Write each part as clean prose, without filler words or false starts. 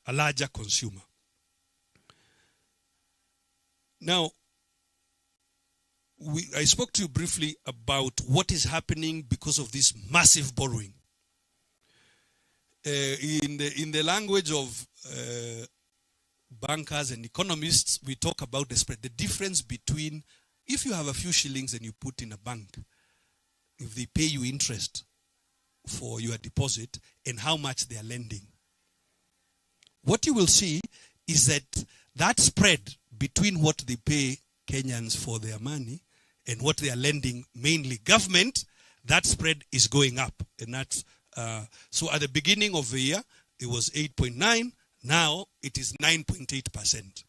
a larger consumer. Now, I spoke to you briefly about what is happening because of this massive borrowing. In the language of bankers and economists, we talk about the spread, the difference between if you have a few shillings and you put in a bank, if they pay you interest for your deposit and how much they are lending. What you will see is that that spread between what they pay Kenyans for their money and what they are lending, mainly government, that spread is going up. And that's so at the beginning of the year, it was 8.9. Now it is 9.8%.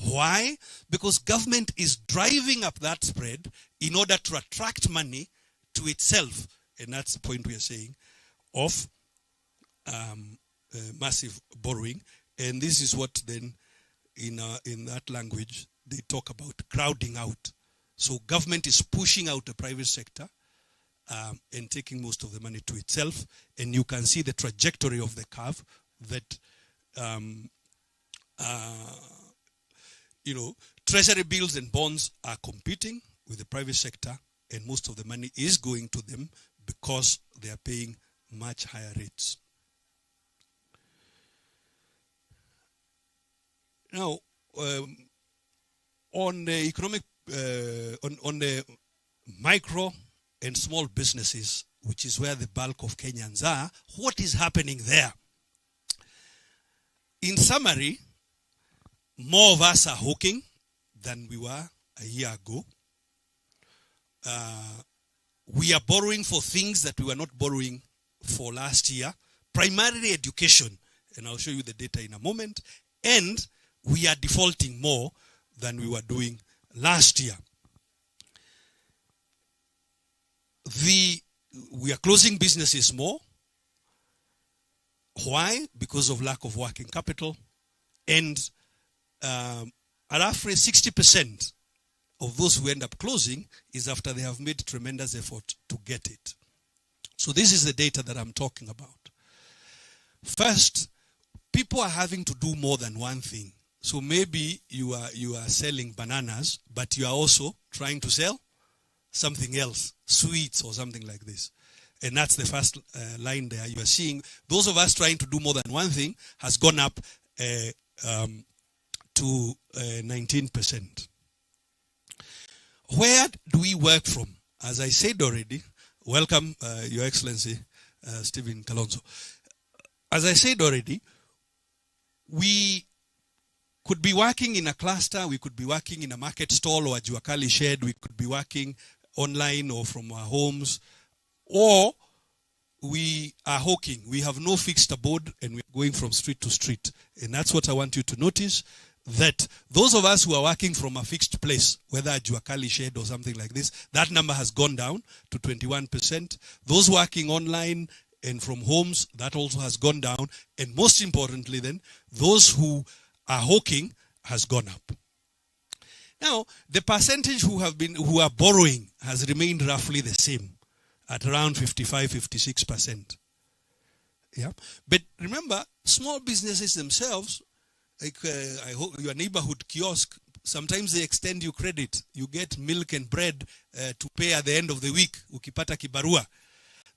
Why? Because government is driving up that spread in order to attract money to itself. And that's the point we are saying of massive borrowing. And this is what then in that language they talk about crowding out. So government is pushing out the private sector and taking most of the money to itself. And you can see the trajectory of the curve that treasury bills and bonds are competing with the private sector, and most of the money is going to them because they are paying much higher rates. Now, on the economic, on the micro and small businesses, which is where the bulk of Kenyans are, what is happening there? In summary, more of us are hawking than we were a year ago. We are borrowing for things that we were not borrowing for last year, primarily education, and I'll show you the data in a moment, and we are defaulting more than we were doing last year. We are closing businesses more. Why? Because of lack of working capital. And roughly 60% of those who end up closing is after they have made tremendous effort to get it. So this is the data that I'm talking about. First, people are having to do more than one thing. So maybe you are selling bananas, but you are also trying to sell something else, sweets or something like this. And that's the first line there. You are seeing those of us trying to do more than one thing has gone up to 19%. Where do we work from? As I said already, welcome, Your Excellency, Stephen Kalonzo. As I said already, we could be working in a cluster, we could be working in a market stall or a Juakali shed, we could be working online or from our homes, or we are hawking. We have no fixed abode and we're going from street to street. And that's what I want you to notice, that those of us who are working from a fixed place, whether a Juakali shed or something like this, that number has gone down to 21%. Those working online and from homes, that also has gone down. And most importantly then, those who are hawking has gone up. Now, the percentage who are borrowing has remained roughly the same at around 55-56%. Yeah, but remember, small businesses themselves, like I hope your neighborhood kiosk, sometimes they extend you credit. You get milk and bread to pay at the end of the week. Ukipata kibarua.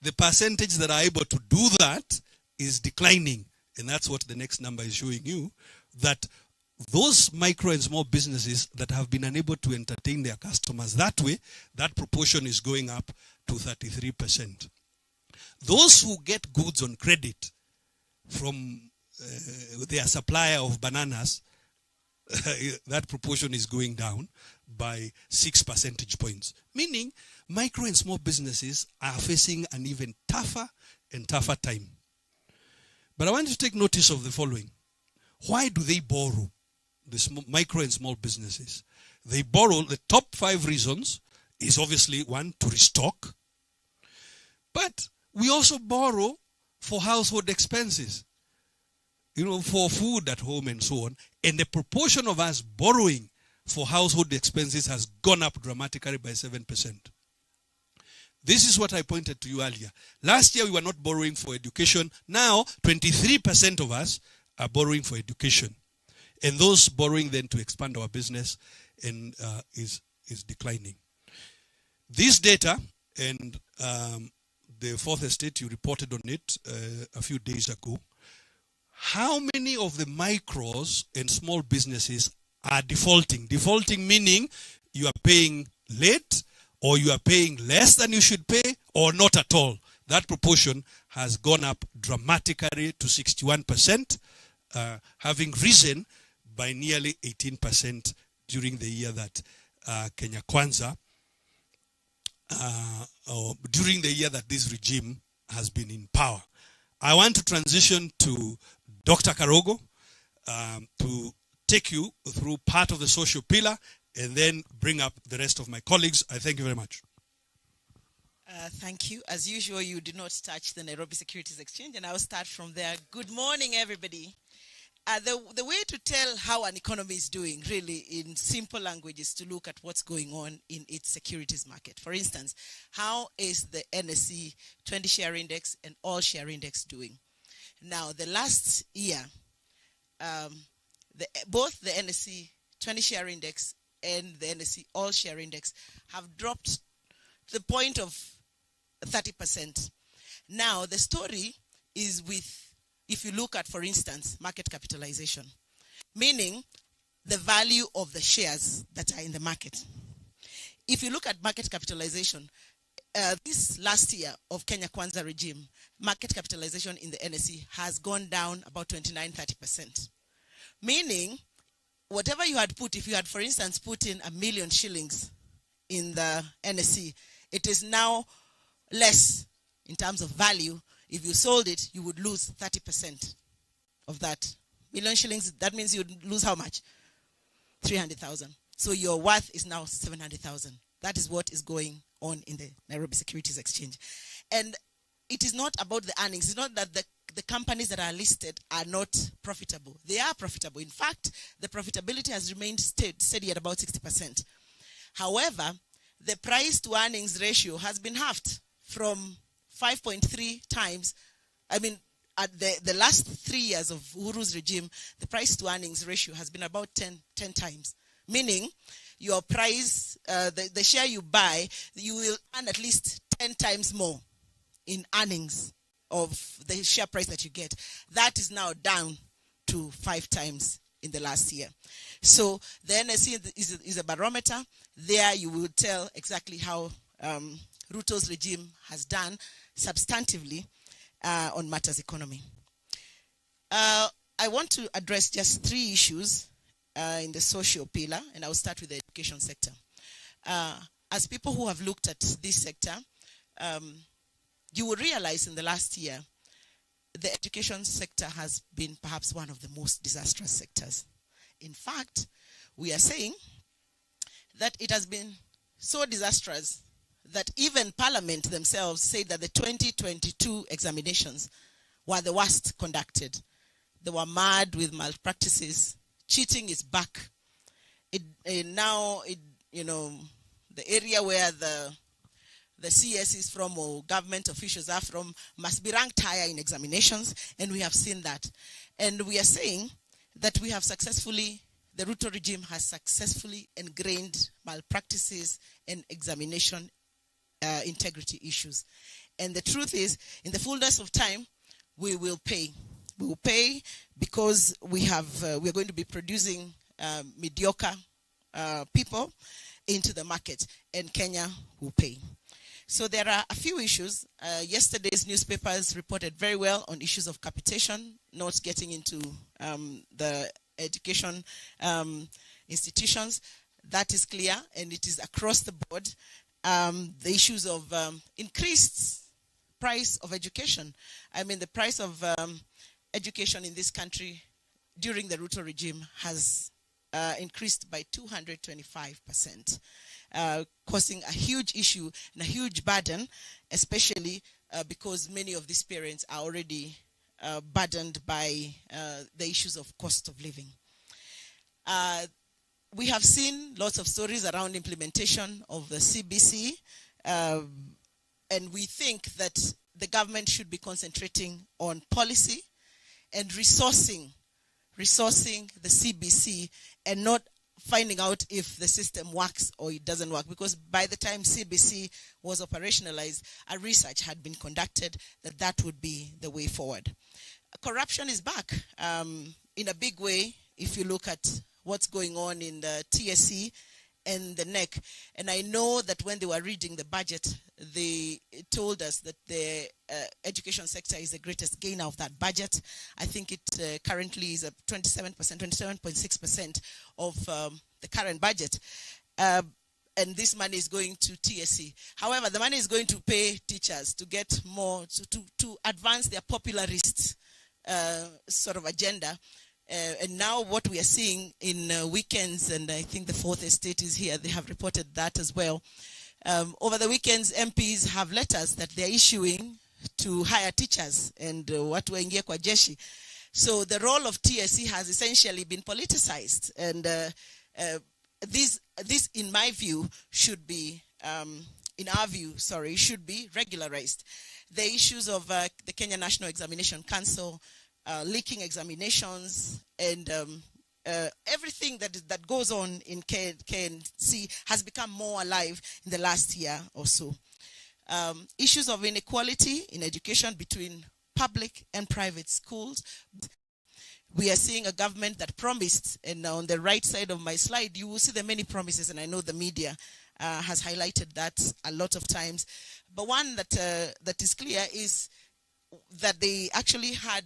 The percentage that are able to do that is declining, and that's what the next number is showing you. That those micro and small businesses that have been unable to entertain their customers that way, that proportion is going up to 33%. Those who get goods on credit from their supplier of bananas, that proportion is going down by 6 percentage points. Meaning, micro and small businesses are facing an even tougher and tougher time. But I want you to take notice of the following. Why do they borrow? The micro and small businesses. They borrow, the top 5 reasons is obviously, 1, to restock. But we also borrow for household expenses. For food at home and so on. And the proportion of us borrowing for household expenses has gone up dramatically by 7%. This is what I pointed to you earlier. Last year we were not borrowing for education. Now 23% of us are borrowing for education. And those borrowing then to expand our business and is declining. This data, and the Fourth Estate, you reported on it a few days ago. How many of the micros and small businesses are defaulting? Defaulting meaning you are paying late, or you are paying less than you should pay, or not at all. That proportion has gone up dramatically to 61%, having risen by nearly 18% during the year that Kenya Kwanza, or during the year that this regime has been in power. I want to transition to Dr. Karogo to take you through part of the social pillar and then bring up the rest of my colleagues. I thank you very much. Thank you. As usual, you did not touch the Nairobi Securities Exchange, and I'll start from there. Good morning, everybody. The way to tell how an economy is doing, really, in simple language, is to look at what's going on in its securities market. For instance, how is the NSE 20 share index and all share index doing? Now, the last year, both the NSE 20 share index and the NSE all share index have dropped to the point of 30%. Now, the story is with, if you look at, for instance, market capitalization, meaning the value of the shares that are in the market. If you look at market capitalization, this last year of Kenya Kwanza regime, market capitalization in the NSE has gone down about 29-30%. Meaning, whatever you had put, if you had, for instance, put in 1 million shillings in the NSE, it is now less in terms of value. If you sold it, you would lose 30% of that. 1 million shillings, that means you would lose how much? 300,000. So your worth is now 700,000. That is what is going on in the Nairobi Securities Exchange. And it is not about the earnings. It's not that the companies that are listed are not profitable. They are profitable. In fact, the profitability has remained steady at about 60%. However, the price to earnings ratio has been halved from 5.3 times. I mean, at the last 3 years of Uhuru's regime, the price to earnings ratio has been about 10 times. Meaning, your price, the share you buy, you will earn at least 10 times more in earnings of the share price that you get. That is now down to 5 times in the last year. So the NSE is a barometer. There you will tell exactly how Ruto's regime has done substantively on matters economy. I want to address just 3 issues in the social pillar, and I'll start with the education sector. As people who have looked at this sector, you will realize in the last year, the education sector has been perhaps one of the most disastrous sectors. In fact, we are saying that it has been so disastrous that even Parliament themselves said that the 2022 examinations were the worst conducted. They were marred with malpractices. Cheating is back. Now, the area where the CS is from or government officials are from must be ranked higher in examinations, and we have seen that. And we are saying that we have successfully, the Ruto regime has successfully ingrained malpractices and examination integrity issues. And the truth is, in the fullness of time, we will pay. We will pay because we're going to be producing mediocre people into the market, and Kenya will pay. So there are a few issues. Yesterday's newspapers reported very well on issues of capitation, not getting into the education institutions. That is clear, and it is across the board. The issues of increased price of education. I mean, the price of education in this country during the Ruto regime has increased by 225%. Causing a huge issue and a huge burden, especially because many of these parents are already burdened by the issues of cost of living. We have seen lots of stories around implementation of the CBC, and we think that the government should be concentrating on policy and resourcing resourcing the CBC and not finding out if the system works or it doesn't work, because by the time CBC was operationalized, a research had been conducted that would be the way forward. Corruption is back in a big way if you look at what's going on in the TSC and the NEC. And I know that when they were reading the budget, they told us that the education sector is the greatest gainer of that budget. I think it currently is at 27%, 27.6% of the current budget. And this money is going to TSC. However, the money is going to pay teachers to get more, to advance their popularist sort of agenda. And now what we are seeing in weekends, and I think the Fourth Estate is here, they have reported that as well. Over the weekends, MPs have letters that they're issuing to hire teachers and watu waingie kwa jeshi. So the role of TSC has essentially been politicized. And this, in my view, should be, in our view, sorry, should be regularized. The issues of the Kenya National Examination Council, leaking examinations, and everything that goes on in KNC has become more alive in the last year or so. Issues of inequality in education between public and private schools. We are seeing a government that promised, and on the right side of my slide, you will see the many promises, and I know the media has highlighted that a lot of times. But one that is clear is that they actually had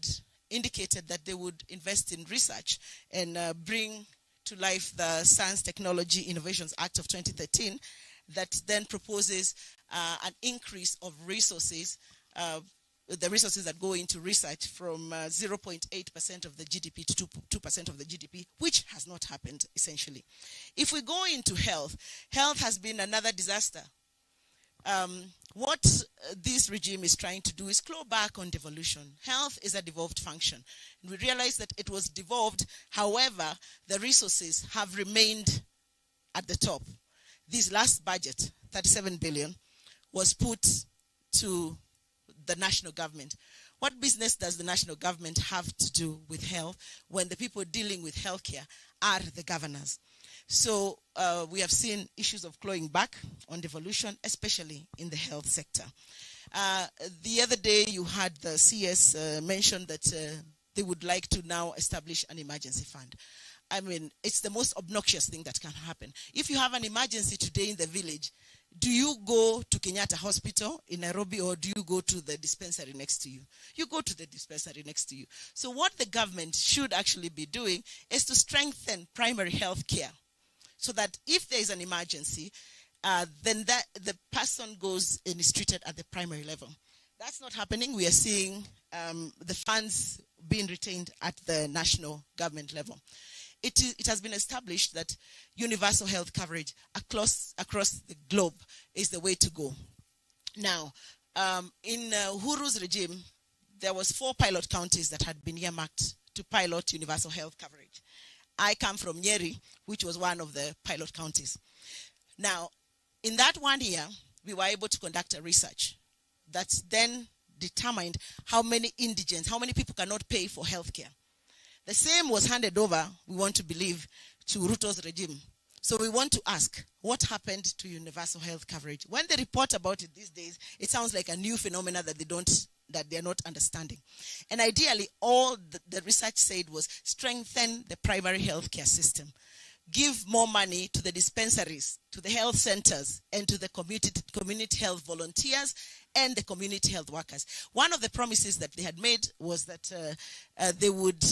indicated that they would invest in research and bring to life the Science Technology Innovations Act of 2013 that then proposes an increase of resources, the resources that go into research from 0.8% of the GDP to 2% of the GDP, which has not happened, essentially. If we go into health, health has been another disaster. What this regime is trying to do is claw back on devolution. Health is a devolved function. And we realize that it was devolved, however, the resources have remained at the top. This last budget, 37 billion, was put to the national government. What business does the national government have to do with health when the people dealing with healthcare are the governors? So we have seen issues of clawing back on devolution, especially in the health sector. The other day you had the CS mention that they would like to now establish an emergency fund. I mean, it's the most obnoxious thing that can happen. If you have an emergency today in the village, do you go to Kenyatta Hospital in Nairobi, or do you go to the dispensary next to you? You go to the dispensary next to you. So what the government should actually be doing is to strengthen primary health care, so that if there is an emergency, then the person goes and is treated at the primary level. That's not happening. We are seeing the funds being retained at the national government level. It has been established that universal health coverage across the globe is the way to go. Now, in Huru's regime, there was 4 pilot counties that had been earmarked to pilot universal health coverage. I come from Nyeri, which was one of the pilot counties. Now, in that 1 year, we were able to conduct a research that then determined how many indigents, how many people cannot pay for healthcare. The same was handed over, we want to believe, to Ruto's regime. So we want to ask, what happened to universal health coverage? When they report about it these days, it sounds like a new phenomena that they're not understanding. And ideally, all the research said was strengthen the primary healthcare system. Give more money to the dispensaries, to the health centers, and to the community health volunteers and the community health workers. One of the promises that they had made was that they would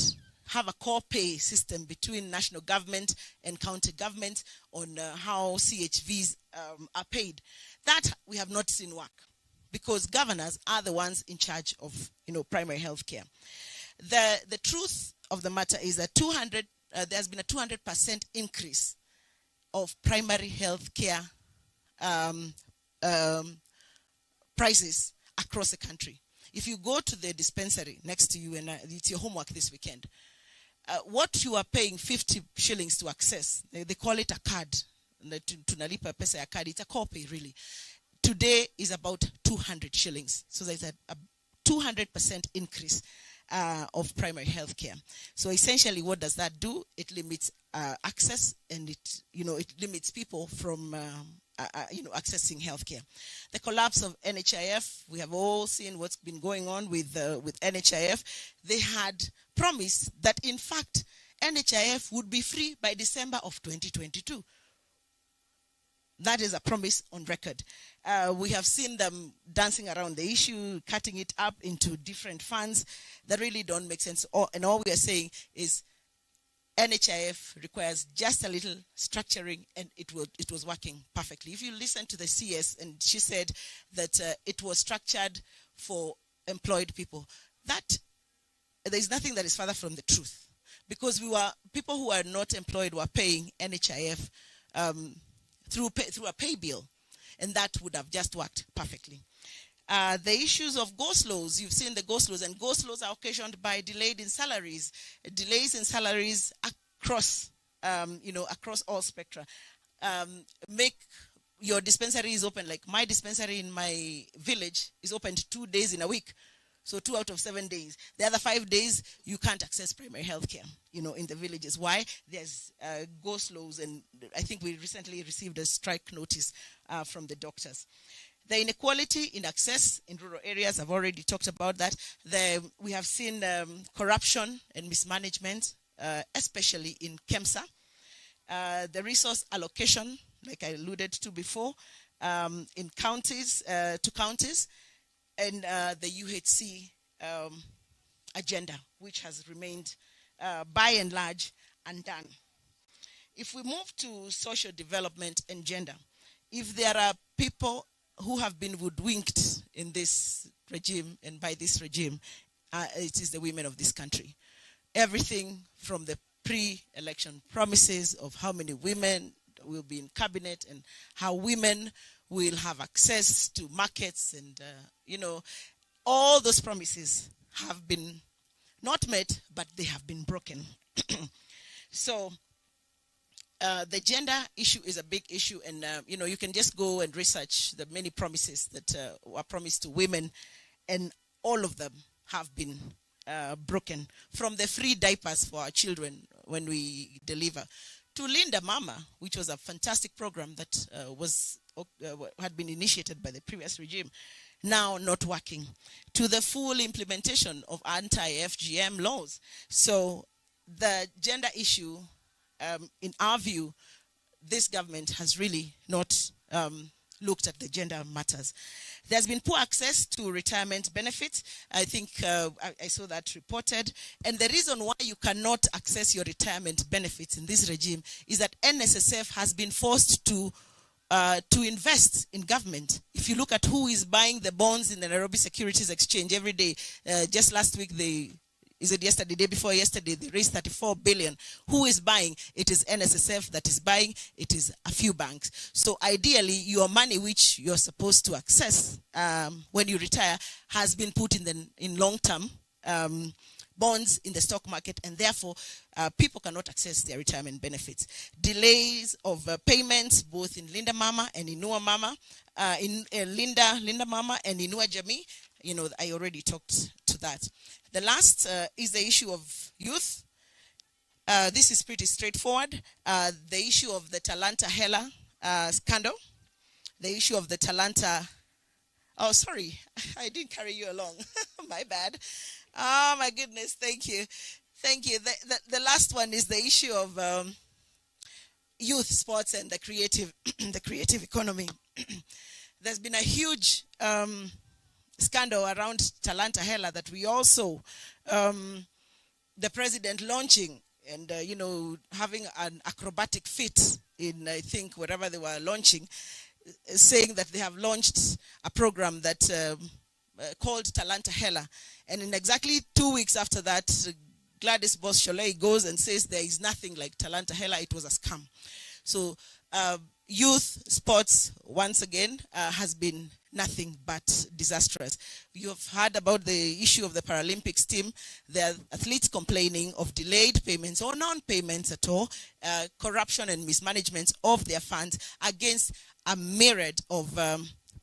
have a core pay system between national government and county government on how CHVs are paid. That we have not seen work, because governors are the ones in charge of primary health care. The truth of the matter is that there's been a 200% increase of primary health care prices across the country. If you go to the dispensary next to you, and it's your homework this weekend, what you are paying 50 shillings to access, they call it a card, tunalipa pesa ya card, it's a copay really. Today is about 200 shillings. So there's a 200% increase. of primary health care. So essentially, what does that do? It limits access, and it limits people from accessing healthcare. The collapse of NHIF, we have all seen what's been going on with NHIF. They had promised that, in fact, NHIF would be free by December of 2022. That is a promise on record. We have seen them dancing around the issue, cutting it up into different funds that really don't make sense. And all we are saying is NHIF requires just a little structuring, and it was working perfectly. If you listen to the CS, and she said that it was structured for employed people, that there's nothing that is further from the truth, because people who are not employed were paying NHIF through a pay bill, and that would have just worked perfectly. The issues of go-slows, you've seen the go-slows, and go-slows are occasioned by delays in salaries across, across all spectra. Make your dispensaries open, like my dispensary in my village is opened 2 days in a week. So 2 out of 7 days. The other 5 days, you can't access primary health care, in the villages. Why? There's go-slows, and I think we recently received a strike notice from the doctors. The inequality in access in rural areas, I've already talked about that. We have seen corruption and mismanagement, especially in KEMSA. The resource allocation, like I alluded to before, in counties, to counties, and the UHC agenda, which has remained, by and large, undone. If we move to social development and gender, if there are people who have been woodwinked in this regime, and by this regime, it is the women of this country. Everything from the pre-election promises of how many women will be in cabinet, and how women will have access to markets, and all those promises have been not met, but they have been broken. So the gender issue is a big issue, and you can just go and research the many promises that were promised to women, and all of them have been broken. From the free diapers for our children when we deliver, to Linda Mama, which was a fantastic program that had been initiated by the previous regime, now not working, to the full implementation of anti-FGM laws. So the gender issue, in our view, this government has really not looked at the gender matters. There's been poor access to retirement benefits. I think I saw that reported. And the reason why you cannot access your retirement benefits in this regime is that NSSF has been forced to invest in government. If you look at who is buying the bonds in the Nairobi Securities Exchange every day, just last week, day before yesterday, they raised 34 billion. Who is buying? It is NSSF that is buying. It is a few banks. So ideally, your money, which you're supposed to access when you retire, has been put in long-term bonds in the stock market, and therefore people cannot access their retirement benefits. Delays of payments, both in Linda Mama and Inua Mama, in Linda Mama and Inua Jamii. I already talked to that. The last is the issue of youth. This is pretty straightforward. The issue of the Talanta Hela scandal. The issue of the Talanta... Oh, sorry. I didn't carry you along. My bad. Oh, my goodness. Thank you. Thank you. The last one is the issue of youth sports and the creative economy. There's been a huge... scandal around Talanta Hela that we also, the president launching and, having an acrobatic feat in, I think, wherever they were launching, saying that they have launched a program that called Talanta Hela. And in exactly 2 weeks after that, Gladys Boss-Sholei goes and says there is nothing like Talanta Hela, it was a scam. So youth sports, once again, has been nothing but disastrous. You've heard about the issue of the Paralympics team. There are athletes complaining of delayed payments or non-payments at all, corruption and mismanagement of their funds against a myriad of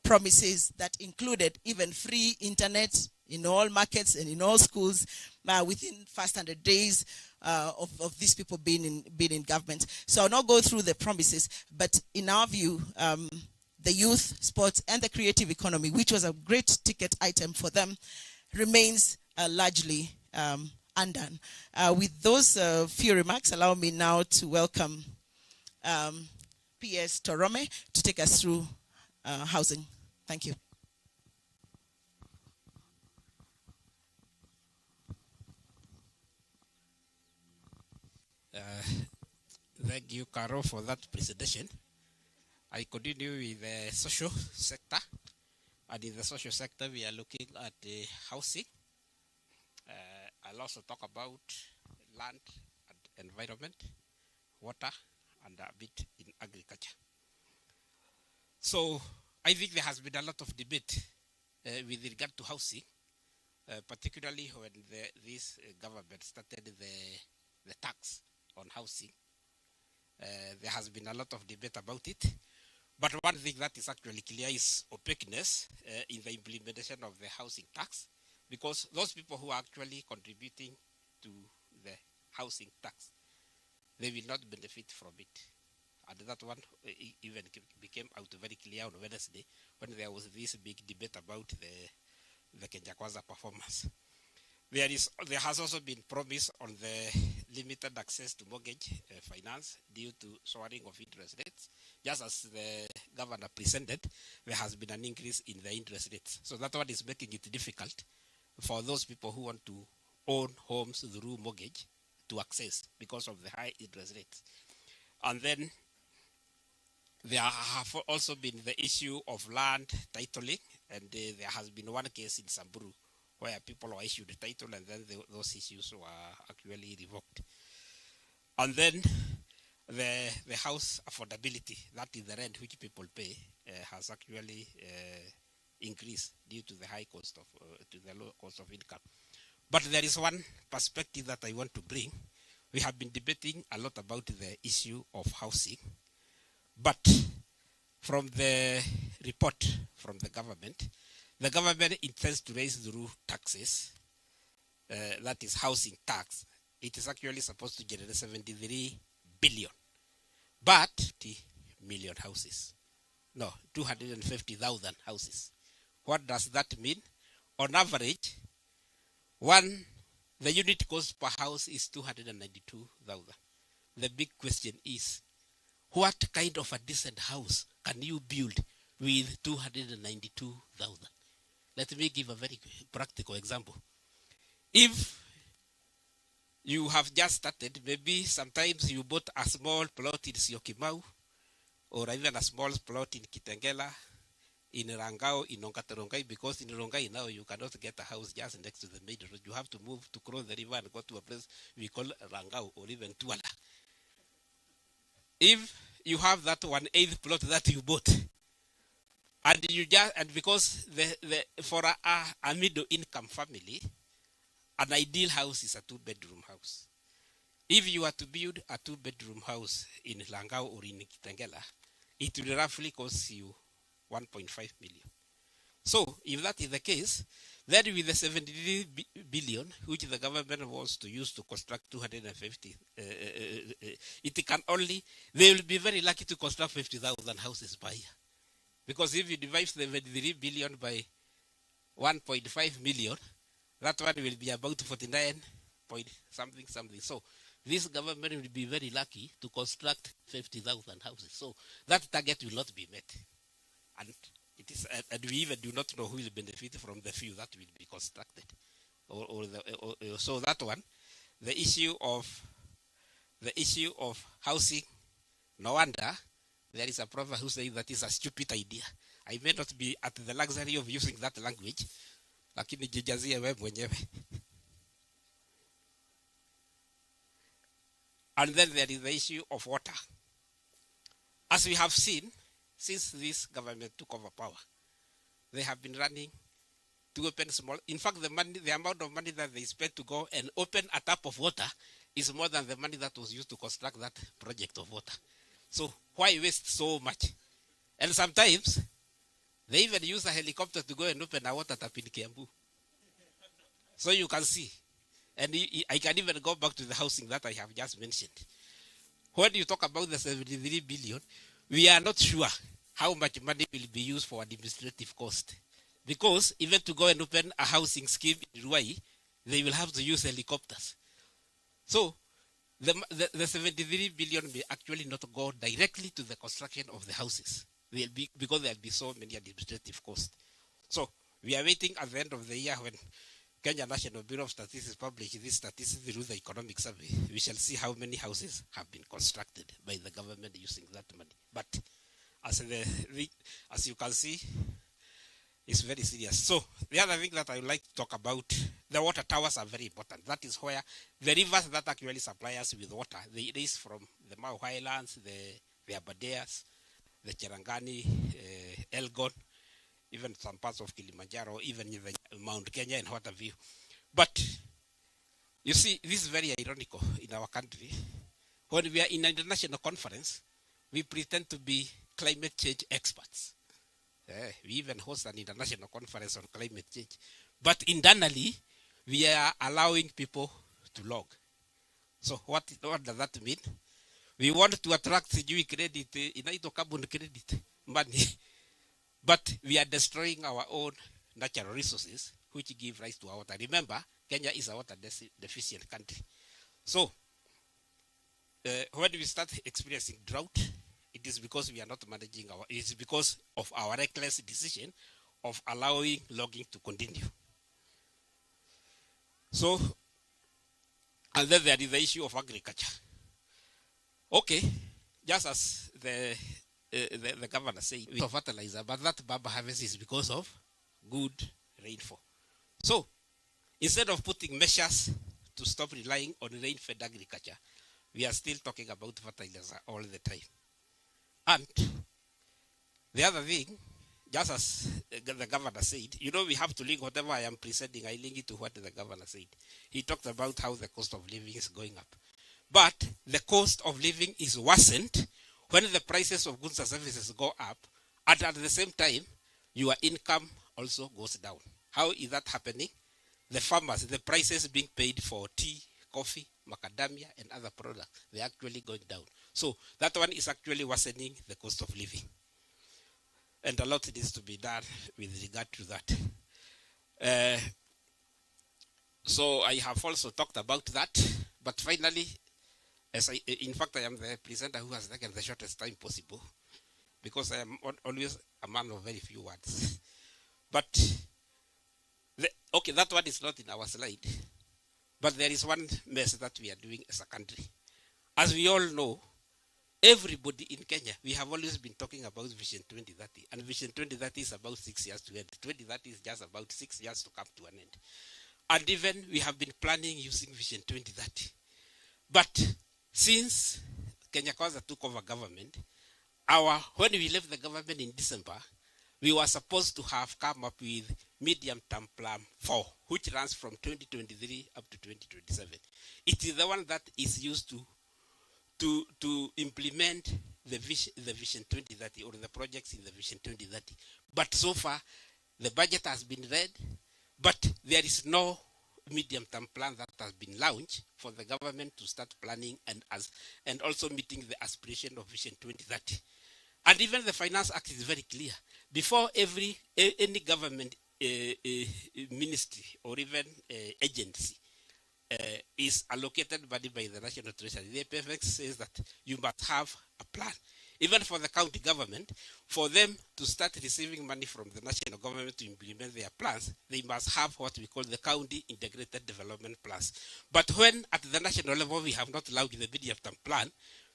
promises that included even free internet in all markets and in all schools, within first 100 days of these people being in government. So I'll not go through the promises, but in our view, the youth, sports, and the creative economy, which was a great ticket item for them, remains largely undone. With those few remarks, allow me now to welcome PS Torome to take us through housing. Thank you. Thank you, Caro, for that presentation. I continue with the social sector. And in the social sector, we are looking at the housing. I'll also talk about land and environment, water, and a bit in agriculture. So I think there has been a lot of debate with regard to housing, particularly when this government started the tax on housing. There has been a lot of debate about it. But one thing that is actually clear is opaqueness in the implementation of the housing tax, because those people who are actually contributing to the housing tax, they will not benefit from it. And that one even became out very clear on Wednesday when there was this big debate about the Kwanza performance. There has also been promise on the limited access to mortgage finance due to soaring of interest rates. Just as the governor presented, there has been an increase in the interest rates. So that one is making it difficult for those people who want to own homes through mortgage to access because of the high interest rates. And then there have also been the issue of land titling, and there has been one case in Samburu where people were issued a title and then those issues were actually revoked. And then the house affordability, that is the rent which people pay, has actually increased due to the high cost of, to the low cost of income. But there is one perspective that I want to bring. We have been debating a lot about the issue of housing, but from the report from the government intends to raise through taxes, that is housing tax. It is actually supposed to generate 73 billion, but 30 million houses. No, 250,000 houses. What does that mean? On average, the unit cost per house is 292,000. The big question is, what kind of a decent house can you build with 292,000? Let me give a very practical example. If you have just started, maybe sometimes you bought a small plot in Syokimau, or even a small plot in Kitengela, in Rangao, in Onkaterongai, because in Rongai now you cannot get a house just next to the main road. You have to move to cross the river and go to a place we call Rangao or even Tuala. If you have that 1/8 plot that you bought, and you just, and because for a middle income family, an ideal house is a 2-bedroom house. If you are to build a 2-bedroom house in Langao or in Kitengela, it will roughly cost you 1.5 million. So if that is the case, then with the 73 billion, which the government wants to use to construct 250, it can only, they will be very lucky to construct 50,000 houses per year. Because if you divide 73 billion by 1.5 million, that one will be about 49 point something. So this government will be very lucky to construct 50,000 houses. So that target will not be met. And it is, and we even do not know who will benefit from the few that will be constructed. So that one, the issue of housing, no wonder there is a proverb who says that is a stupid idea. I may not be at the luxury of using that language, lakini jijazie wewe mwenyewe. And then there is the issue of water. As we have seen, since this government took over power, they have been running to open small. In fact, the amount of money that they spent to go and open a tap of water is more than the money that was used to construct that project of water. So why waste so much? And sometimes they even use a helicopter to go and open a water tap in Kiambu. So you can see And I can even go back to the housing that I have just mentioned. When you talk about the 73 billion, we are not sure how much money will be used for administrative cost. Because even to go and open a housing scheme in Ruai, they will have to use helicopters. So the 73 billion may actually not go directly to the construction of the houses. Because there will be so many administrative costs. So we are waiting at the end of the year when Kenya National Bureau of Statistics publish this statistics through the economic survey. We shall see how many houses have been constructed by the government using that money. But as you can see, it's very serious. So the other thing that I would like to talk about, the water towers are very important. That is where the rivers that actually supply us with water, they raise from the Mau Highlands, the Aberdares, the Cherangani, Elgon, even some parts of Kilimanjaro, even Mount Kenya and what have you. But you see, this is very ironical in our country. When we are in an international conference, we pretend to be climate change experts. We even host an international conference on climate change. But internally, we are allowing people to log. So what does that mean? We want to attract CGE credit, inaitwa carbon credit money. But we are destroying our own natural resources, which give rise to our water. Remember, Kenya is a water deficient country. So, when we start experiencing drought, it is because we are not managing it is because of our reckless decision of allowing logging to continue. So, and then there is the issue of agriculture. Okay, just as the governor said, we have fertilizer, but that baba harvest is because of good rainfall. So, instead of putting measures to stop relying on rain-fed agriculture, we are still talking about fertilizer all the time. And the other thing, just as the governor said, we have to link whatever I am presenting, I link it to what the governor said. He talked about how the cost of living is going up. But the cost of living is worsened when the prices of goods and services go up, and at the same time, your income also goes down. How is that happening? The farmers, the prices being paid for tea, coffee, macadamia, and other products, they're actually going down. So that one is actually worsening the cost of living. And a lot needs to be done with regard to that. So I have also talked about that. But finally, in fact, I am the presenter who has taken the shortest time possible, because I am always a man of very few words. But, okay, that one is not in our slide. But there is one mess that we are doing as a country. As we all know, everybody in Kenya, we have always been talking about Vision 2030. And Vision 2030 is about 6 years to end. 2030 is just about 6 years to come to an end. And even we have been planning using Vision 2030. But since Kenya Kwanza took over government, when we left the government in December, we were supposed to have come up with medium-term plan 4, which runs from 2023 up to 2027. It is the one that is used to implement the Vision 2030 or the projects in the Vision 2030. But so far, the budget has been read, but there is no medium-term plan that has been launched for the government to start planning and also meeting the aspiration of Vision 2030. And even the Finance Act is very clear. Before any government ministry or even agency is allocated money by the National Treasury, the APFX says that you must have a plan. Even for the county government, for them to start receiving money from the national government to implement their plans, they must have what we call the county integrated development plans. But when at the national level we have not launched the medium-term plan,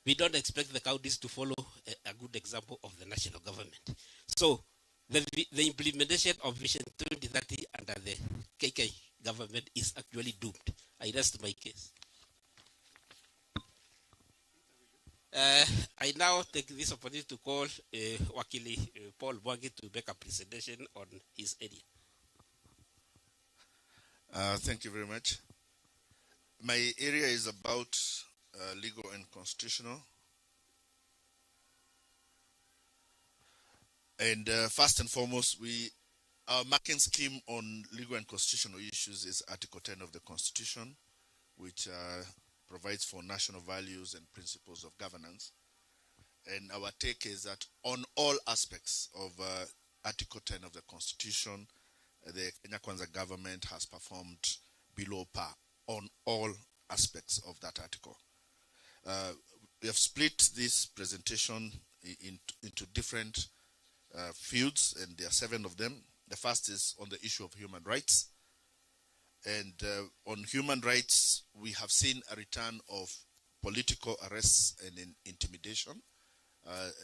we don't expect the counties to follow a good example of the national government. So the implementation of Vision 2030 under the KK government is actually doomed. I rest my case. I now take this opportunity to call Wakili Paul Mwangi to make a presentation on his area. Thank you very much. My area is about legal and constitutional. And first and foremost, our marking scheme on legal and constitutional issues is Article 10 of the Constitution. which provides for national values and principles of governance. And our take is that on all aspects of Article 10 of the Constitution, the Kenya Kwanza government has performed below par on all aspects of that article. We have split this presentation into different fields, and there are 7 of them. The first is on the issue of human rights. And on human rights, we have seen a return of political arrests and intimidation.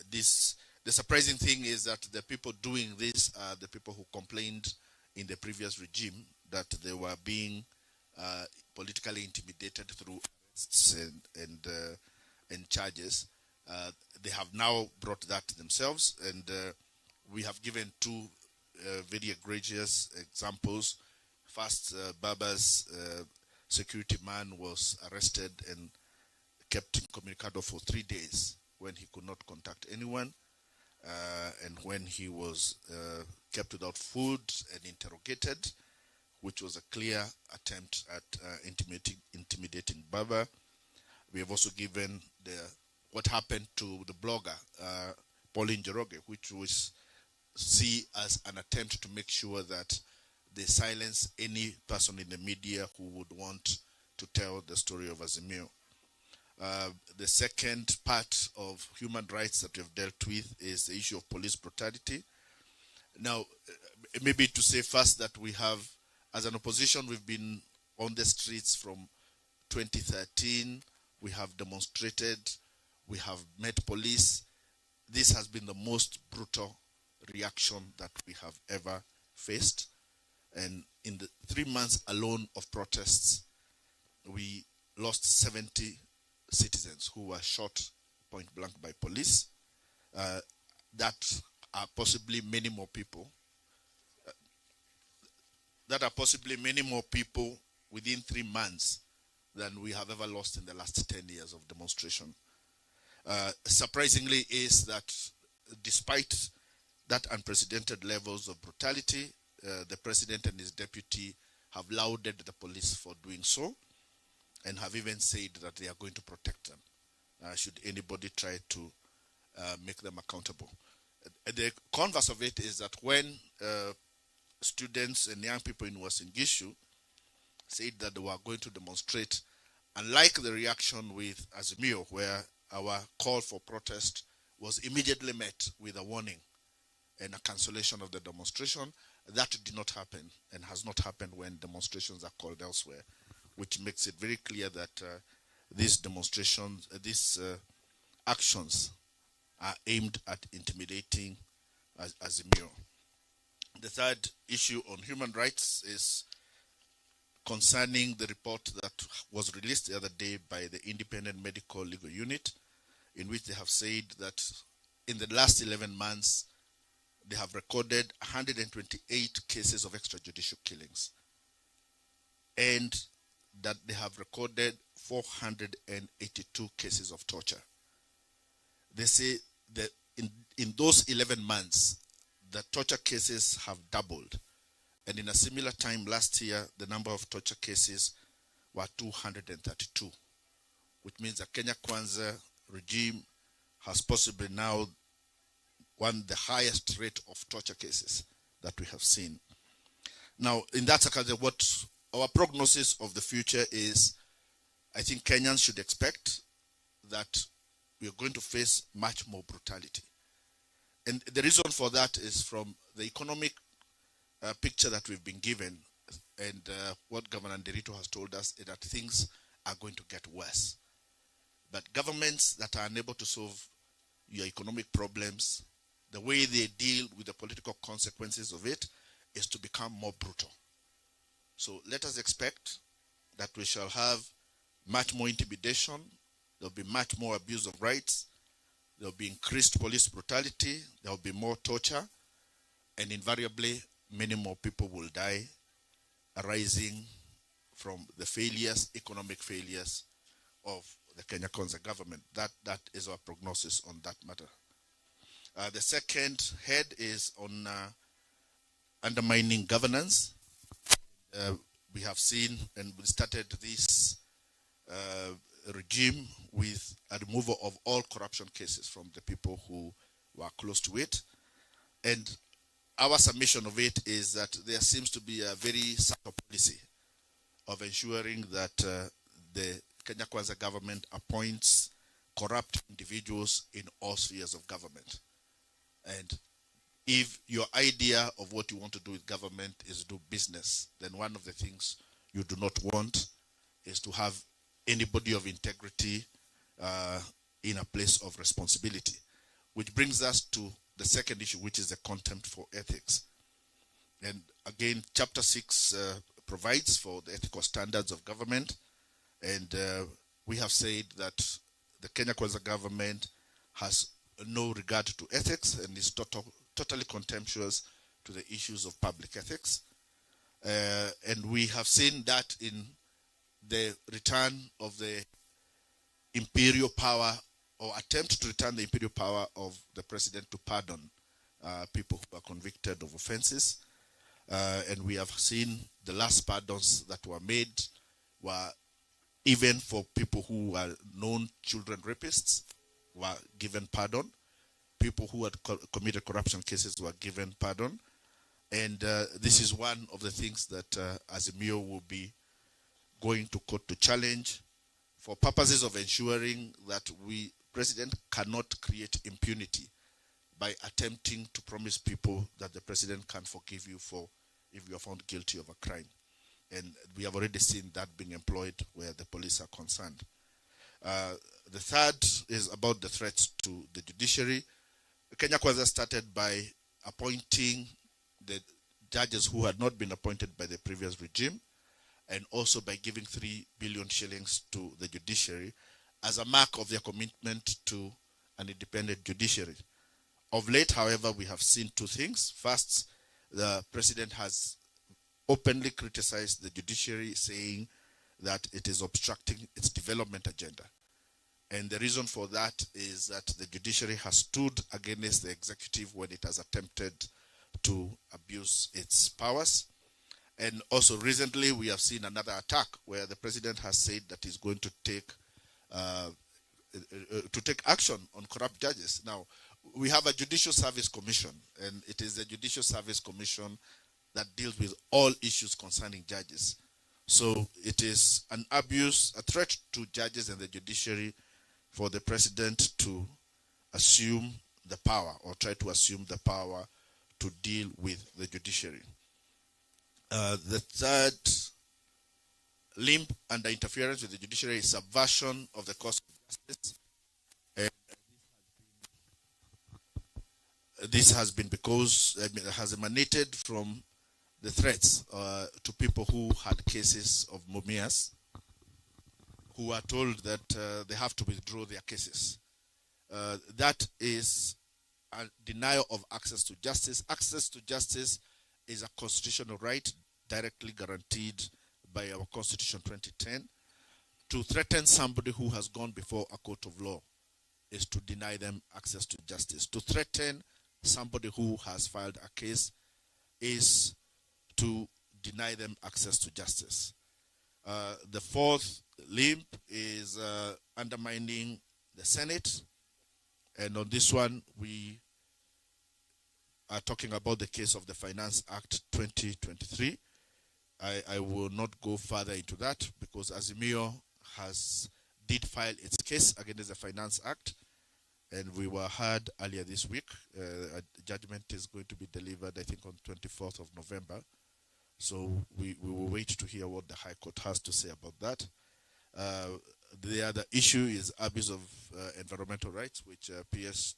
The surprising thing is that the people doing this are the people who complained in the previous regime that they were being politically intimidated through arrests and charges. They have now brought that themselves, and we have given 2 very egregious examples. First, Baba's security man was arrested and kept incommunicado for 3 days when he could not contact anyone, and when he was kept without food and interrogated, which was a clear attempt at intimidating Baba. We have also given what happened to the blogger, Pauline Njoroge, which we see as an attempt to make sure that they silence any person in the media who would want to tell the story of Azimio. The second part of human rights that we've dealt with is the issue of police brutality. Now, maybe to say first that we have, as an opposition, we've been on the streets from 2013. We have demonstrated. We have met police. This has been the most brutal reaction that we have ever faced. And in the 3 months alone of protests, we lost 70 citizens who were shot point blank by police. That are possibly many more people. Within 3 months than we have ever lost in the last 10 years of demonstration. Surprisingly is that despite that unprecedented levels of brutality, the president and his deputy have lauded the police for doing so, and have even said that they are going to protect them should anybody try to make them accountable. The converse of it is that when students and young people in Western Gishu said that they were going to demonstrate, unlike the reaction with Azimio, where our call for protest was immediately met with a warning and a cancellation of the demonstration, that did not happen and has not happened when demonstrations are called elsewhere, which makes it very clear that these demonstrations, these actions are aimed at intimidating Azimio. The third issue on human rights is concerning the report that was released the other day by the Independent Medical Legal Unit, in which they have said that in the last 11 months, they have recorded 128 cases of extrajudicial killings, and that they have recorded 482 cases of torture. They say that in those 11 months, the torture cases have doubled. And in a similar time last year, the number of torture cases were 232, which means the Kenya Kwanza regime has possibly now won the highest rate of torture cases that we have seen. Now, in that circumstance, what our prognosis of the future is, I think Kenyans should expect that we are going to face much more brutality. And the reason for that is from the economic picture that we've been given, and what Governor Nderito has told us is that things are going to get worse. But governments that are unable to solve your economic problems, the way they deal with the political consequences of it is to become more brutal. So let us expect that we shall have much more intimidation, there will be much more abuse of rights, there will be increased police brutality, there will be more torture, and invariably many more people will die arising from the failures, economic failures of the Kenya Kwanza government. That is our prognosis on that matter. The second head is on undermining governance. We have seen, and we started this regime with a removal of all corruption cases from the people who were close to it. And our submission of it is that there seems to be a very subtle policy of ensuring that the Kenya Kwanza government appoints corrupt individuals in all spheres of government. And if your idea of what you want to do with government is do business, then one of the things you do not want is to have anybody of integrity in a place of responsibility. Which brings us to the second issue, which is the contempt for ethics. And again, Chapter 6 provides for the ethical standards of government. And we have said that the Kenya Kwanza government has no regard to ethics and is totally contemptuous to the issues of public ethics. And we have seen that in the return of the imperial power, or attempt to return the imperial power of the president to pardon people who are convicted of offenses. And we have seen the last pardons that were made were even for people who are known children rapists were given pardon. People who had committed corruption cases were given pardon. And this is one of the things that Azimio will be going to court to challenge for purposes of ensuring that president cannot create impunity by attempting to promise people that the president can forgive you if you are found guilty of a crime. And we have already seen that being employed where the police are concerned. The third is about the threats to the judiciary. Kenya Kwanza started by appointing the judges who had not been appointed by the previous regime, and also by giving 3 billion shillings to the judiciary as a mark of their commitment to an independent judiciary. Of late, however, we have seen two things. First, the president has openly criticized the judiciary, saying that it is obstructing its development agenda. And the reason for that is that the judiciary has stood against the executive when it has attempted to abuse its powers. And also recently we have seen another attack where the president has said that he's going to take action on corrupt judges. Now, we have a Judicial Service Commission, and it is the Judicial Service Commission that deals with all issues concerning judges. So it is an abuse, a threat to judges and the judiciary for the president to assume the power, or try to assume the power to deal with the judiciary. The third limb under interference with the judiciary is subversion of the course of justice. And this has been because it has emanated from the threats to people who had cases of Mumias, who are told that they have to withdraw their cases. That is a denial of access to justice. Access to justice is a constitutional right directly guaranteed by our Constitution 2010. To threaten somebody who has gone before a court of law is to deny them access to justice. To threaten somebody who has filed a case is to deny them access to justice. The fourth limb is undermining the Senate. And on this one, we are talking about the case of the Finance Act 2023. I will not go further into that because Azimio did file its case against the Finance Act, and we were heard earlier this week. A judgment is going to be delivered, I think, on 24th of November. So we will wait to hear what the High Court has to say about that. The other issue is abuse of environmental rights, which PS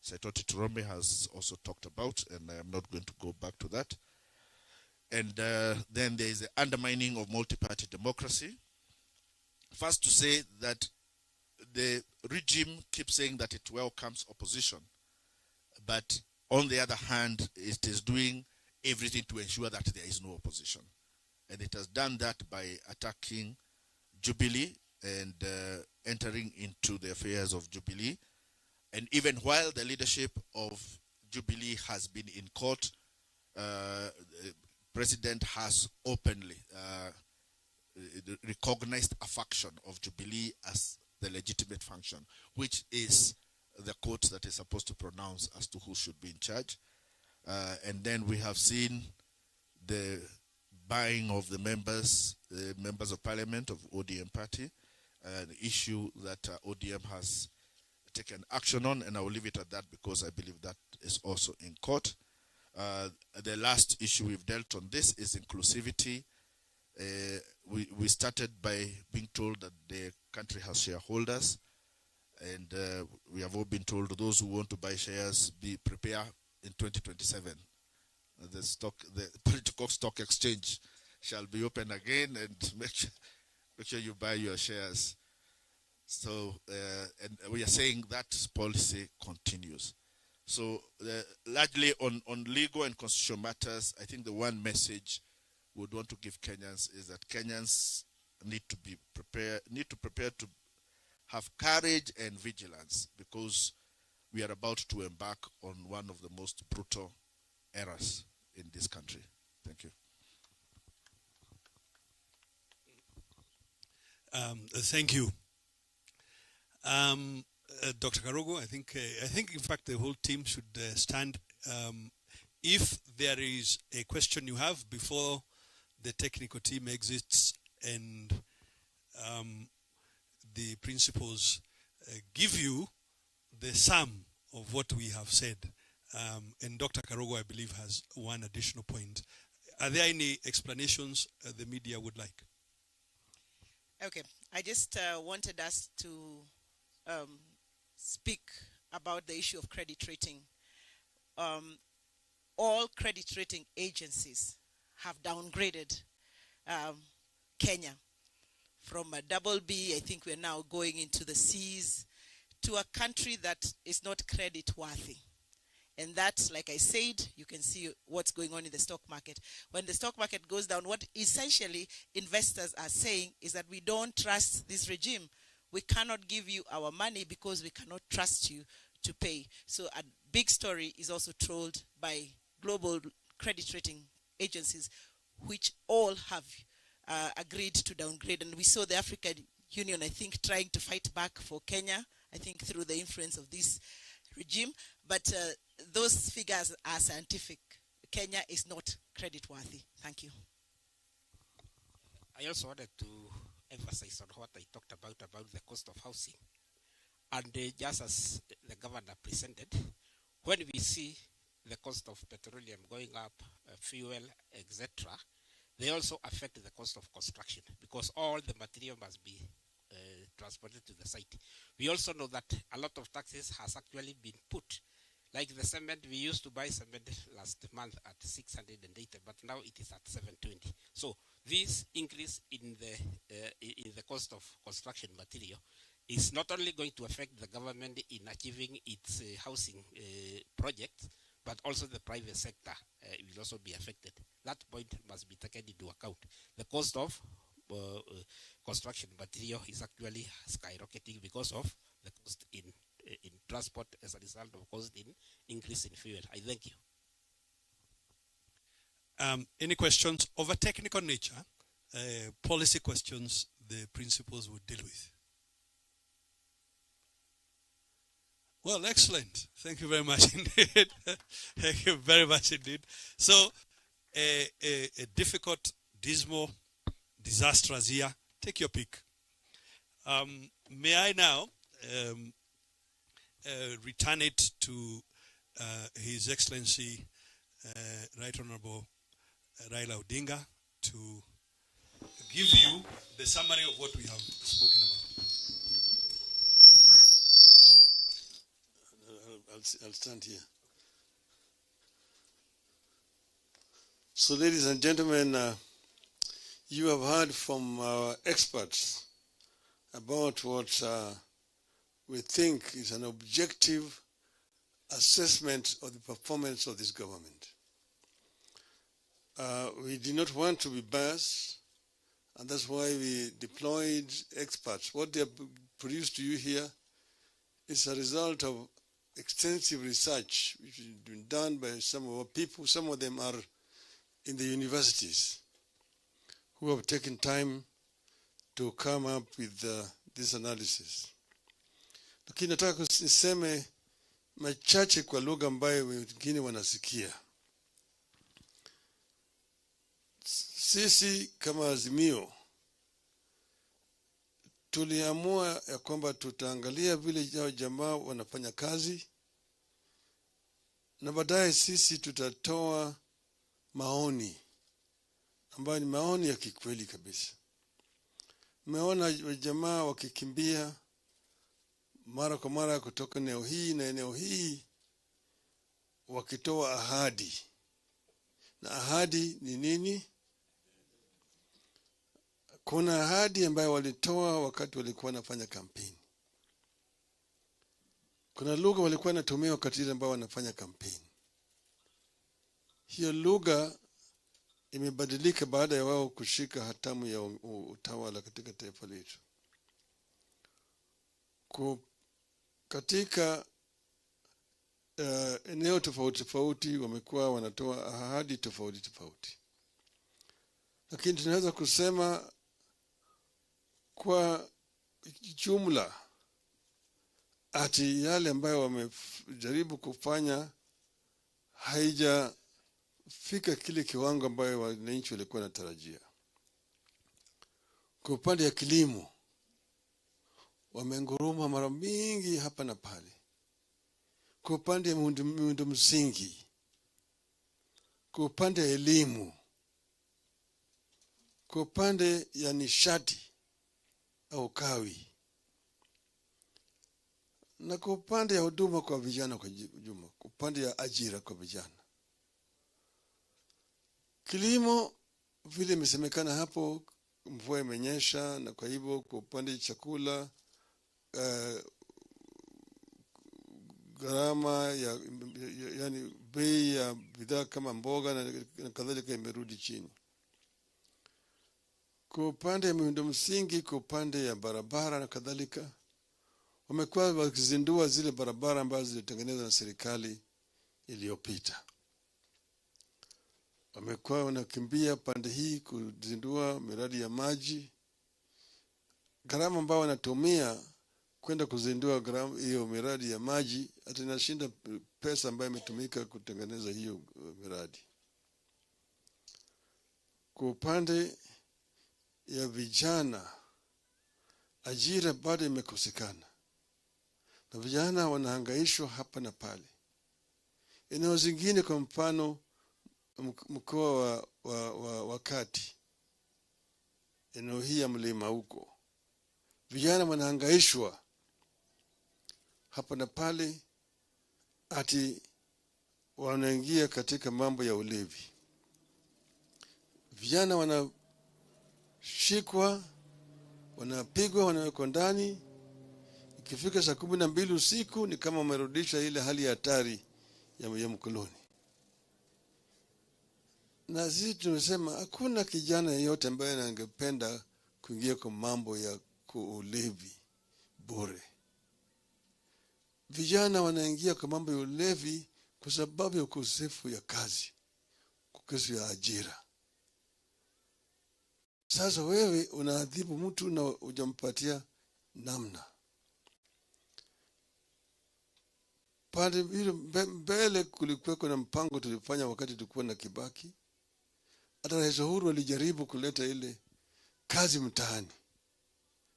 Saitoti Turome has also talked about, and I am not going to go back to that. And then there is the undermining of multi-party democracy. First, to say that the regime keeps saying that it welcomes opposition, but on the other hand, it is doing everything to ensure that there is no opposition. And it has done that by attacking Jubilee and entering into the affairs of Jubilee. And even while the leadership of Jubilee has been in court, the president has openly recognized a function of Jubilee as the legitimate function, which is the court that is supposed to pronounce as to who should be in charge. And then we have seen the buying of the members of parliament of ODM party, an issue that ODM has taken action on, and I will leave it at that because I believe that is also in court. The last issue we've dealt on this is inclusivity. We started by being told that the country has shareholders, and we have all been told those who want to buy shares be prepared in 2027. The political stock exchange shall be open again, and make sure you buy your shares. So, and we are saying that policy continues. So, largely on legal and constitutional matters, I think the one message we would want to give Kenyans is that Kenyans need to prepare to have courage and vigilance, because we are about to embark on one of the most brutal eras in this country. Thank you. Thank you. Dr. Karogo, I think in fact the whole team should stand. If there is a question you have before the technical team exits and the principals give you the sum of what we have said, and Dr. Karogo, I believe, has one additional point. Are there any explanations the media would like? Okay, I just wanted us to speak about the issue of credit rating. All credit rating agencies have downgraded Kenya from a double B, I think we're now going into the C's, to a country that is not credit worthy. And that, like I said, you can see what's going on in the stock market. When the stock market goes down, what essentially investors are saying is that we don't trust this regime. We cannot give you our money because we cannot trust you to pay. So a big story is also told by global credit rating agencies, which all have agreed to downgrade. And we saw the African Union, I think, trying to fight back for Kenya, I think through the influence of this regime. But those figures are scientific. Kenya is not credit worthy. Thank you. I also wanted to emphasize on what I talked about the cost of housing. And just as the governor presented, when we see the cost of petroleum going up, fuel, etc., they also affect the cost of construction, because all the material must be transported to the site. We also know that a lot of taxes has actually been put. Like the cement, we used to buy cement last month at 680, but now it is at 720. So this increase in the cost of construction material is not only going to affect the government in achieving its housing projects, but also the private sector will also be affected. That point must be taken into account. The cost of construction material is actually skyrocketing because of the cost in transport as a result of cost in increase in fuel. I thank you. Any questions of a technical nature? Policy questions the principals would deal with. Well, excellent. Thank you very much indeed. Thank you very much indeed. So, a difficult, dismal, disastrous year. Take your pick. May I now return it to His Excellency Right Honorable Raila Odinga to give you the summary of what we have spoken about. I'll stand here. So, ladies and gentlemen, you have heard from our experts about what we think is an objective assessment of the performance of this government. We did not want to be biased, and that's why we deployed experts. What they have produced to you here is a result of extensive research which has been done by some of our people. Some of them are in the universities who have taken time to come up with this analysis. Lakini nataka niseme machache kwa lugha ambayo wengine wanasikia. Sisi kama Azimio tuliamua ya kwamba tutaangalia vile jamaa wanafanya kazi, na baadaye sisi tutatoa maoni ambayo ni maoni ya kikweli kabisa. Umeona jamaa wakikimbia mara kwa mara kutoka eneo hii na eneo hii wakitoa ahadi. Na ahadi ni nini? Kuna ahadi ambayo walitoa wakati walikuwa wanafanya kampeni. Kuna lugha walikuwa wanatumia wakati ambao wanafanya kampeni. Hiyo lugha imebadilika baada ya wao kushika hatamu ya utawala katika taifa letu. Katika eneo tofauti tofauti wamekuwa wanatoa ahadi tofauti tofauti. Lakini tunaweza kusema kwa jumla ati yale ambayo wamejaribu kufanya haijafika kile kiwango ambayo wananchi walikuwa wanatarajia. Kwa upande ya kilimo wamenguruma mara mingi hapa na pale. Kwa upande ya miundo msingi, kwa upande ya elimu, kwa upande ya nishati au kawi, na kwa upande ya huduma kwa vijana kwa jumla, kwa upande ya ajira kwa vijana. Kilimo vile imesemekana hapo, mvua imenyesha, na kwa hivyo kwa upande ya chakula gharama yani bei ya bidhaa kama mboga na kadhalika imerudi chini. Kwa upande ya miundo msingi, kwa upande ya barabara na kadhalika, wamekuwa wakizindua zile barabara ambazo zilitengenezwa na serikali iliyopita. Wamekuwa wanakimbia pande hii kuzindua miradi ya maji. Gharama ambayo wanatumia kwenda kuzindua hiyo miradi ya maji hata inashinda pesa ambayo imetumika kutengeneza hiyo miradi. Kwa upande ya vijana, ajira bado imekosekana, na vijana wanahangaishwa hapa na pale. Eneo zingine kwa mfano mkoa wa Kati, eneo hii ya mlima huko, vijana wanahangaishwa hapa na pale, ati wanaingia katika mambo ya ulevi. Vijana wanashikwa, wanapigwa, wanawekwa ndani. Ikifika saa 12 usiku ni kama wamerudisha ile hali ya hatari ya mkoloni. Na sisi tumesema hakuna kijana yeyote ambaye angependa kuingia kwa mambo ya ulevi bure. Vijana wanaingia kwa mambo ya ulevi kwa sababu ya ukosefu ya kazi, ukosefu ya ajira. Sasa wewe unaadhibu mtu na hujampatia namna. Pande mbele kulikuwa na mpango tulifanya wakati tulikuwa na Kibaki. Hata Rais Uhuru alijaribu kuleta ile kazi mtaani.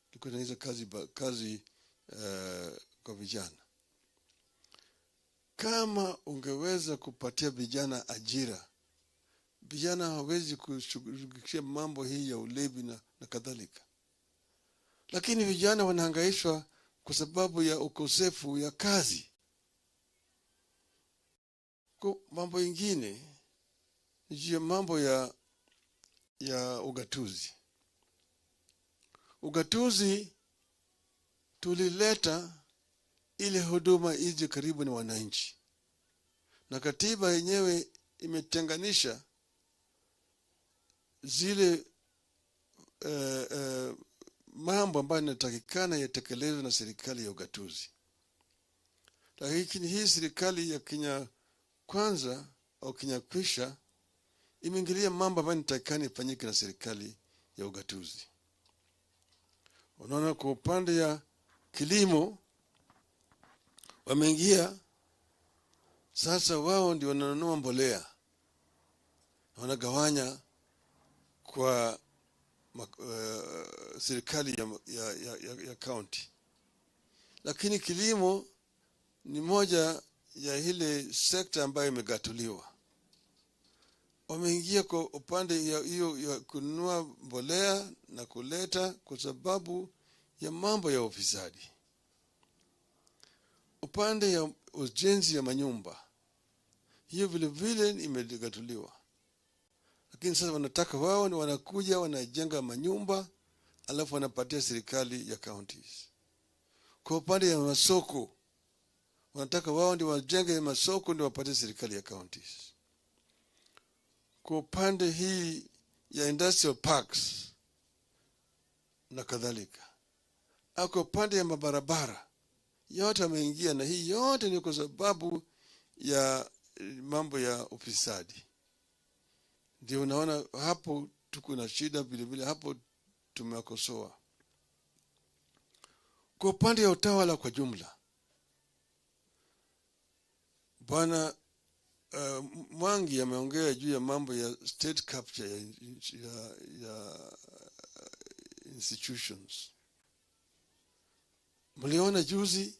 Tulikuwa na hizo kazi kwa vijana. Kama ungeweza kupatia vijana ajira, vijana hawezi kushughulikia mambo hii ya ulevi na kadhalika. Lakini vijana wanahangaishwa kwa sababu ya ukosefu ya kazi. Kwa mambo mengine ni mambo ya ugatuzi. Ugatuzi tulileta ile huduma ije karibu na wananchi. Na katiba yenyewe imetenganisha zile mambo ambayo yanatakikana yatekelezwe na serikali ya ugatuzi. Lakini hii serikali ya Kenya Kwanza au Kenya Kwisha imeingilia mambo ambayo yanatakikana ifanyike na serikali ya ugatuzi. Unaona kwa upande ya kilimo wameingia sasa, wao ndio wananunua mbolea, wanagawanya kwa serikali ya county. Lakini kilimo ni moja ya ile sekta ambayo imegatuliwa. Wameingia kwa upande ya hiyo ya kununua mbolea na kuleta kwa sababu ya mambo ya ufisadi. Upande ya ujenzi ya manyumba, hiyo vile vile imegatuliwa. Lakini sasa wanataka wao ni wanakuja wanajenga manyumba alafu wanapatia serikali ya counties. Kwa upande ya masoko, wanataka wao ndio wajenge masoko ndio wapatie serikali ya counties. Kwa upande hii ya industrial parks na kadhalika. Kwa upande ya mabarabara, yote wameingia, na hii yote ni kwa sababu ya mambo ya ufisadi. Ndio unaona hapo tuko na shida vile vile, hapo tumekosoa. Kwa upande ya utawala kwa jumla, Bwana Mwangi ameongea juu ya mambo ya state capture ya institutions. Mliona juzi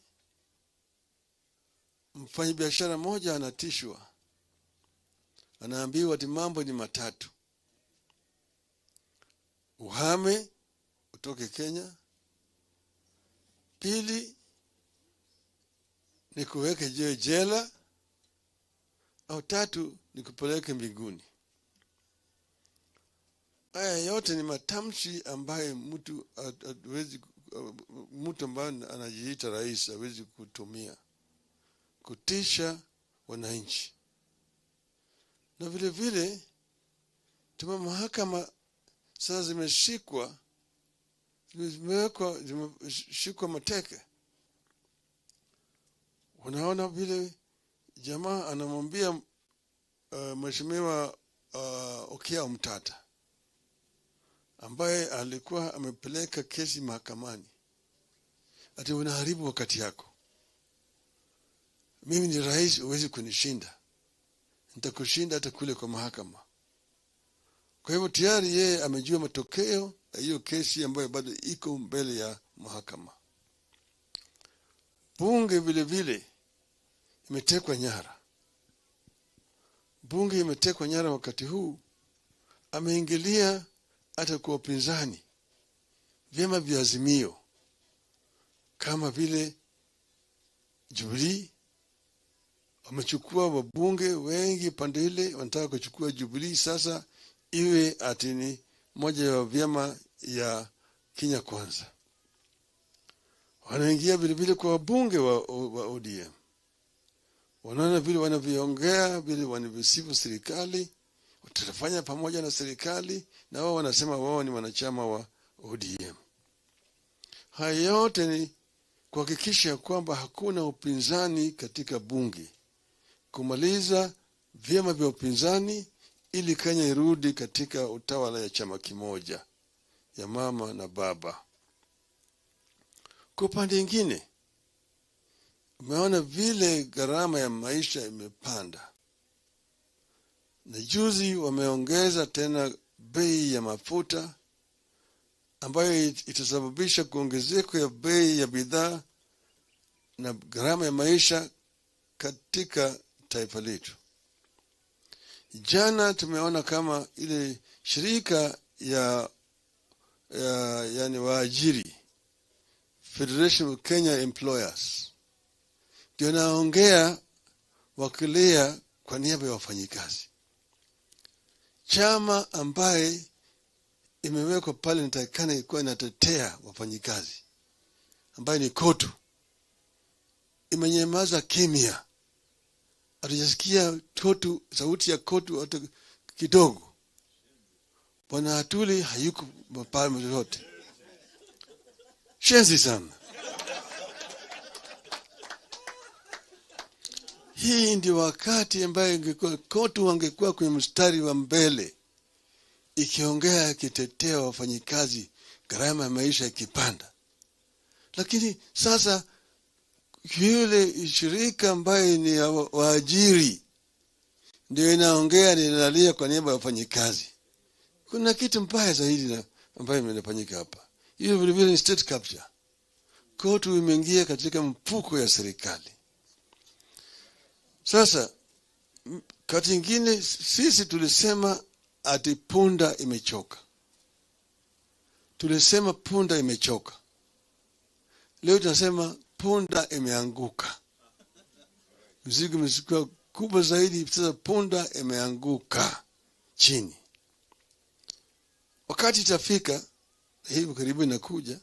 mfanyabiashara mmoja anatishwa, anaambiwa ati mambo ni matatu: uhame utoke Kenya, pili ni kuweke jela, au tatu ni kupeleke mbinguni. Haya yote ni matamshi ambaye mtu ambaye anajiita rais hawezi kutumia kutisha wananchi. Na vile vile tuma mahakama sasa zimeshikwa mateke. Unaona vile jamaa anamwambia mheshimiwa Okiya Mtata, ambaye alikuwa amepeleka kesi mahakamani, ati unaharibu wakati yako. Mimi ni rais, huwezi kunishinda. Nitakushinda hata kule kwa mahakama. Kwa hivyo tayari yeye amejua matokeo ya hiyo kesi ambayo bado iko mbele ya mahakama. Bunge vile vile imetekwa nyara. Bunge imetekwa nyara wakati huu. Ameingilia hata kwa upinzani, vyama vya Azimio kama vile Jubilee. Wamechukua wabunge wengi pande ile, wanataka kuchukua Jubilee sasa iwe atini moja ya vyama ya Kenya Kwanza. Wanaingia vile vile kwa wabunge wa ODM. Wanaona vile wanavyoongea, vile wanavyosifu serikali, watafanya pamoja na serikali, na wao wanasema wao ni wanachama wa ODM. Haya yote ni kuhakikisha kwamba hakuna upinzani katika bunge, kumaliza vyama vya upinzani ili Kenya irudi katika utawala ya chama kimoja ya mama na baba. Kwa upande mwingine, umeona vile gharama ya maisha imepanda. Na juzi wameongeza tena bei ya mafuta, ambayo itasababisha kuongezeko ya bei ya bidhaa na gharama ya maisha katika taifa letu. Jana tumeona kama ile shirika yani waajiri, Federation of Kenya Employers, ndio naongea wakilia kwa niaba ya wafanyikazi. Chama ambaye imewekwa pale nitakana ilikuwa inatetea wafanyikazi, ambaye ni KOTU, imenyamaza kimya. Hatujasikia KOTU, sauti ya KOTU hata kidogo. Bwana Atuli hayuko pale yote. Shenzi sana. Hii ndio wakati ambaye ingekuwa KOTU wangekuwa kwenye mstari wa mbele, ikiongea kitetea wafanyikazi gharama ya maisha ikipanda. Lakini sasa yule shirika ambaye ni waajiri ndio inaongea, ninalia kwa niaba ya wafanyikazi. Kuna kitu mbaya zaidi na ambayo inafanyika hapa. Hiyo vile vile ni state capture. Kotu imeingia katika mfuko ya serikali. Sasa kati nyingine sisi tulisema ati punda imechoka. Tulisema punda imechoka. Leo tunasema punda imeanguka. Mzigo umekuwa kubwa zaidi, sasa punda imeanguka chini. Wakati itafika, hivi karibu inakuja,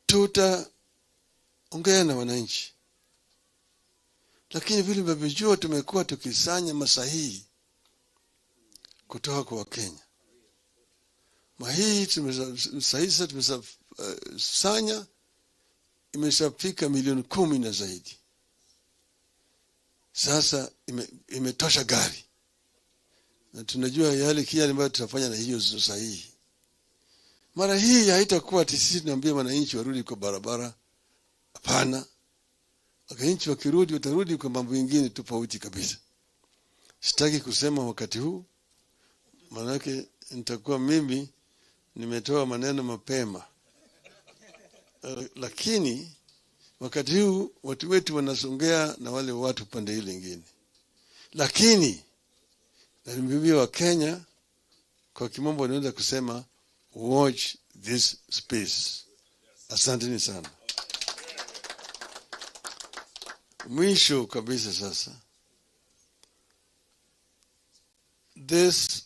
tutaongea na wananchi. Lakini vile mnavyojua tumekuwa tukisanya masahihi kutoka kwa Wakenya. Masahihi tumesanya imeshafika milioni 10 na zaidi. Sasa imetosha gari. Na tunajua yale kia ambayo tutafanya na hiyo sahihi. Mara hii haitakuwa ati sisi tunaambia wananchi warudi kwa barabara. Hapana. Wananchi wakirudi watarudi kwa mambo mengine tofauti kabisa. Sitaki kusema wakati huu, manake nitakuwa mimi nimetoa maneno mapema. Lakini wakati huu watu wetu wanasongea na wale watu pande ile nyingine. Lakini na nimeambia wa Kenya kwa kimombo wanaweza kusema watch this space. Asanteni sana. Mwisho kabisa sasa. This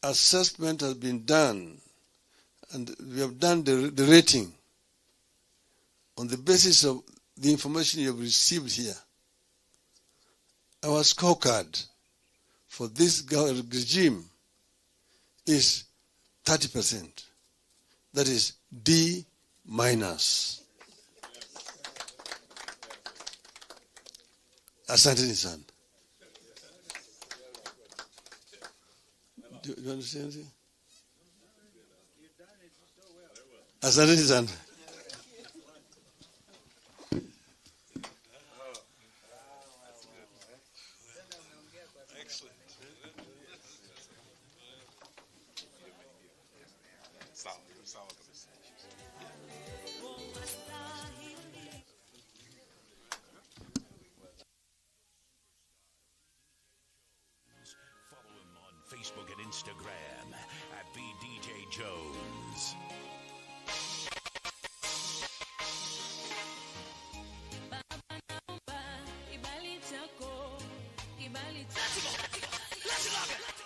assessment has been done and we have done the rating on the basis of the information you have received here. Our scorecard for this regime is 30%. That is D-. Asanteni sana. Do you understand it? Asanteni sana. Follow him on Facebook and Instagram at BDJ Jones. Kibali chako, kibali chako. Let's go.